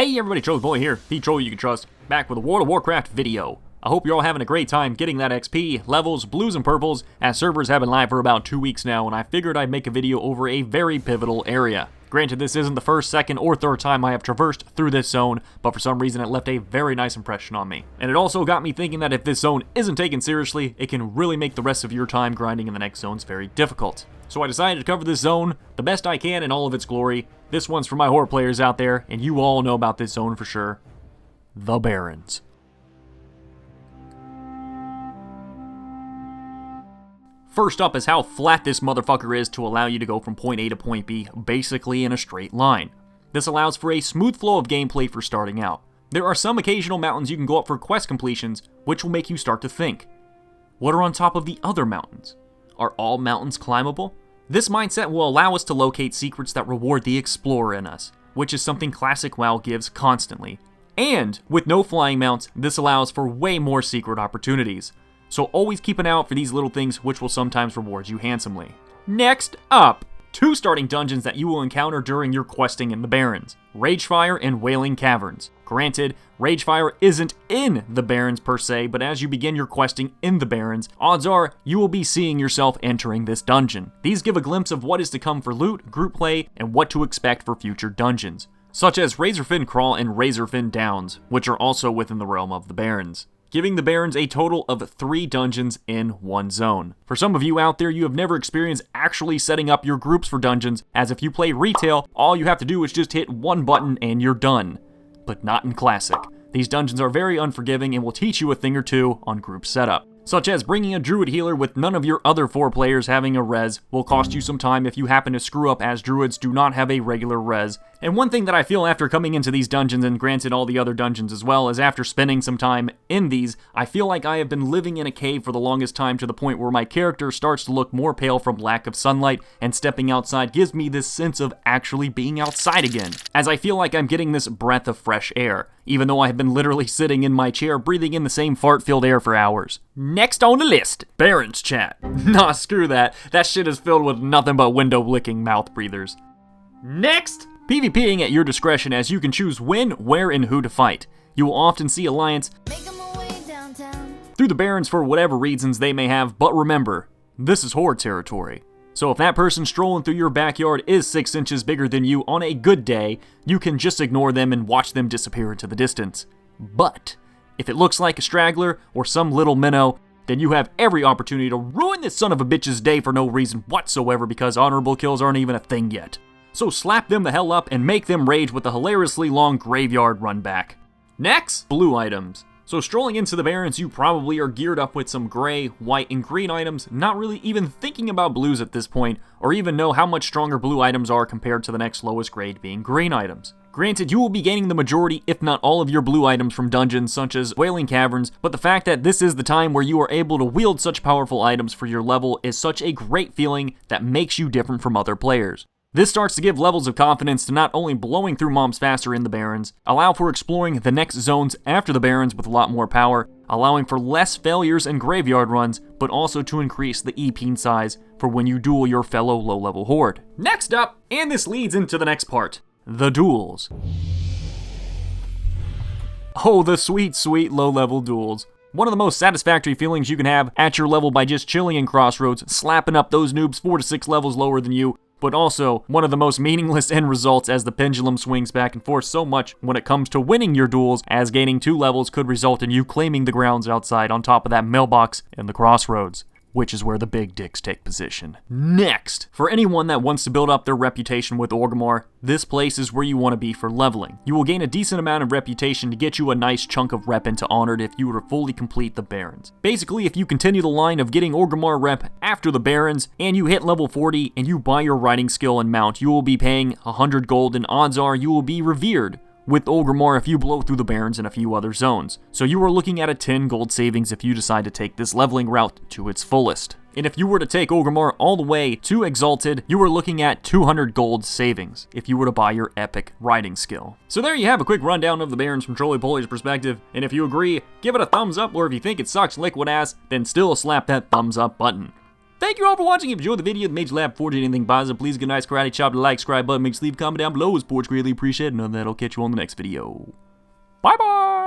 Hey everybody, Troll Boy here, the troll you can trust, back with a World of Warcraft video. I hope you're all having a great time getting that XP, levels, blues and purples, as servers have been live for about 2 weeks now, and I figured I'd make a video over a very pivotal area. Granted, this isn't the first, second, or third time I have traversed through this zone, but for some reason it left a very nice impression on me. And it also got me thinking that if this zone isn't taken seriously, it can really make the rest of your time grinding in the next zones very difficult. So I decided to cover this zone the best I can in all of its glory. This one's for my horror players out there, and you all know about this zone for sure. The Barrens. First up is how flat this motherfucker is to allow you to go from point A to point B, basically in a straight line. This allows for a smooth flow of gameplay for starting out. There are some occasional mountains you can go up for quest completions, which will make you start to think. What are on top of the other mountains? Are all mountains climbable? This mindset will allow us to locate secrets that reward the explorer in us, which is something classic WoW gives constantly. And with no flying mounts, this allows for way more secret opportunities. So always keep an eye out for these little things which will sometimes reward you handsomely. Next up, 2 starting dungeons that you will encounter during your questing in the Barrens. Ragefire and Wailing Caverns. Granted, Ragefire isn't in the Barrens per se, but as you begin your questing in the Barrens, odds are you will be seeing yourself entering this dungeon. These give a glimpse of what is to come for loot, group play, and what to expect for future dungeons, such as Razorfin Crawl and Razorfin Downs, which are also within the realm of the Barrens, giving the Barrens a total of 3 dungeons in one zone. For some of you out there, you have never experienced actually setting up your groups for dungeons, as if you play retail, all you have to do is just hit one button and you're done. But not in Classic. These dungeons are very unforgiving and will teach you a thing or two on group setup. Such as bringing a druid healer with none of your other 4 players having a res will cost you some time if you happen to screw up, as druids do not have a regular res. And one thing that I feel after coming into these dungeons, and granted all the other dungeons as well, is after spending some time in these, I feel like I have been living in a cave for the longest time, to the point where my character starts to look more pale from lack of sunlight, and stepping outside gives me this sense of actually being outside again, as I feel like I'm getting this breath of fresh air, even though I have been literally sitting in my chair breathing in the same fart-filled air for hours. Next on the list, Barrens chat. Nah, screw that. That shit is filled with nothing but window-licking mouth breathers. Next! PvPing at your discretion, as you can choose when, where, and who to fight. You will often see Alliance through the Barrens for whatever reasons they may have, but remember, this is Horde territory. So if that person strolling through your backyard is 6 inches bigger than you on a good day, you can just ignore them and watch them disappear into the distance. But if it looks like a straggler or some little minnow, then you have every opportunity to ruin this son of a bitch's day for no reason whatsoever, because honorable kills aren't even a thing yet. So slap them the hell up and make them rage with a hilariously long graveyard run back. Next, blue items. So strolling into the Barrens, you probably are geared up with some gray, white, and green items, not really even thinking about blues at this point, or even know how much stronger blue items are compared to the next lowest grade being green items. Granted, you will be gaining the majority, if not all, of your blue items from dungeons such as Wailing Caverns, but the fact that this is the time where you are able to wield such powerful items for your level is such a great feeling that makes you different from other players. This starts to give levels of confidence to not only blowing through mobs faster in the Barrens, allow for exploring the next zones after the Barrens with a lot more power, allowing for less failures and graveyard runs, but also to increase the EP size for when you duel your fellow low-level horde. Next up, and this leads into the next part, the duels. Oh, the sweet, sweet low-level duels. One of the most satisfactory feelings you can have at your level by just chilling in Crossroads, slapping up those noobs 4 to 6 levels lower than you, but also one of the most meaningless end results, as the pendulum swings back and forth so much when it comes to winning your duels, as gaining 2 levels could result in you claiming the grounds outside on top of that mailbox in the Crossroads, which is where the big dicks take position. Next, for anyone that wants to build up their reputation with Orgrimmar, this place is where you want to be for leveling. You will gain a decent amount of reputation to get you a nice chunk of rep into Honored if you were to fully complete the Barrens. Basically, if you continue the line of getting Orgrimmar rep after the Barrens, and you hit level 40 and you buy your riding skill and mount, you will be paying 100 gold, and odds are you will be revered with Orgrimmar if you blow through the Barrens and a few other zones. So you are looking at a 10 gold savings if you decide to take this leveling route to its fullest. And if you were to take Orgrimmar all the way to Exalted, you are looking at 200 gold savings if you were to buy your epic riding skill. So there you have a quick rundown of the Barrens from Trolley Polly's perspective, and if you agree, give it a thumbs up, or if you think it sucks liquid ass, then still slap that thumbs up button. Thank you all for watching. If you enjoyed the video, made you laugh, forged anything positive, please give a nice karate chop to the like, subscribe button, make sure to leave a comment down below. It's much greatly appreciated. And other than that, I'll catch you on the next video. Bye bye!